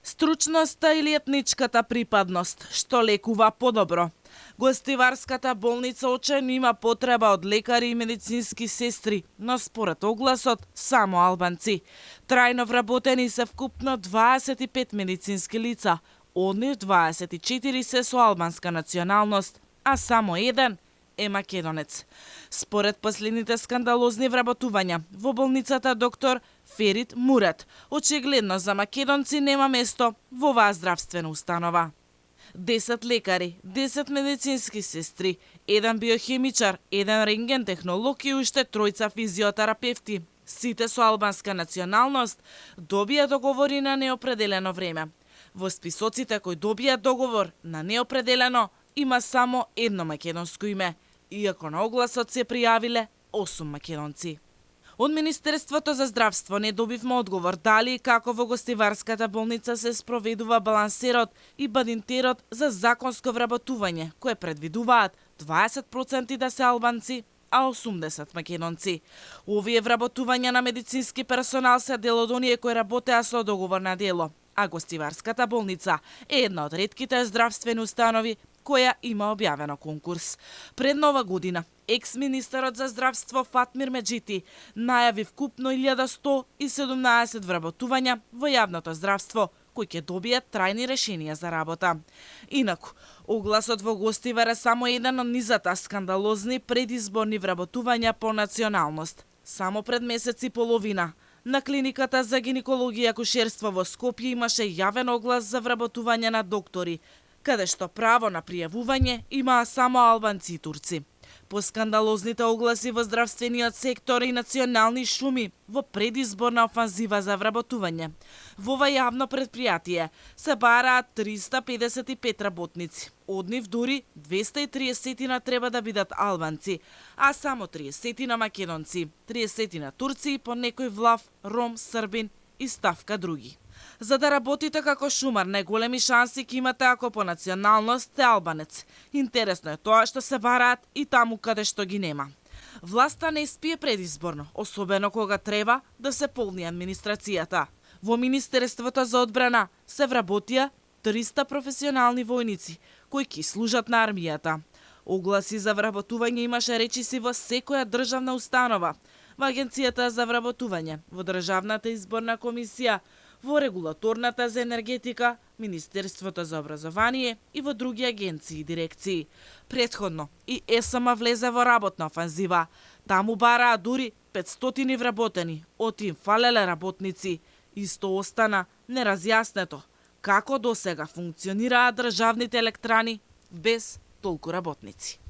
Стручноста или етничката припадност, што лекува подобро. Гостиварската болница очајно има потреба од лекари и медицински сестри, но според огласот само албанци. Трајно вработени се вкупно 25 медицински лица, од нив 24 се со албанска националност, а само еден е македонец. Според последните скандалозни вработувања во болницата доктор Ферит Мурат, очигледно за македонци нема место во оваа здравствена установа. 10 лекари, 10 медицински сестри, еден биохимичар, еден рентген технолог и уште тројца физиотерапевти, сите со албанска националност, добија договори на неопределено време. Во списоците кои добија договор на неопределено има само едно македонско име, иако на огласот се пријавиле 8 македонци. Од Министерството за здравство не добивме одговор дали и како во гостиварската болница се спроведува балансерот и бадинтерот за законско вработување, кое предвидуваат 20% да се албанци, а 80 македонци. Овие вработувања на медицински персонал се дел од оние кои работеа со договор на дело, а гостиварската болница е една од ретките здравствени установи која има објавено конкурс. Пред нова година, екс-министерот за здравство Фатмир Меджити најави вкупно 1117 вработувања во јавното здравство, кои ќе добијат трајни решенија за работа. Инаку, огласот во Гостивар е само еден од низата скандалозни предизборни вработувања по националност. Само пред месец и половина, на клиниката за гинекологија и акушерство во Скопје имаше јавен оглас за вработување на доктори, каде што право на пријавување имаа само албанци и турци. По скандалозните огласи во здравствениот сектор и национални шуми во предизборна офанзива за вработување, во ова јавно предпријатие се бараат 355 работници. Од нив дури 230 треба да бидат албанци, а само 30 македонци, 30 турци и по некој влав, ром, србин и ставка други. За да работите како шумар, најголеми шанси ќе имате ако по националност сте албанец. Интересно е тоа што се бараат и таму каде што ги нема. Власта не спие предизборно, особено кога треба да се полни администрацијата. Во Министерството за одбрана се вработија 300 професионални војници, кои ќе служат на армијата. Огласи за вработување имаше речиси во секоја државна установа, во Агенцијата за вработување, во Државната изборна комисија, во Регулаторната за енергетика, Министерството за образование и во други агенции и дирекции. Претходно и ЕСМ влезе во работна офанзива. Таму бараа дури 500 вработени, од им фалеле работници. Исто остана неразјаснето како досега функционираат државните електрани без толку работници.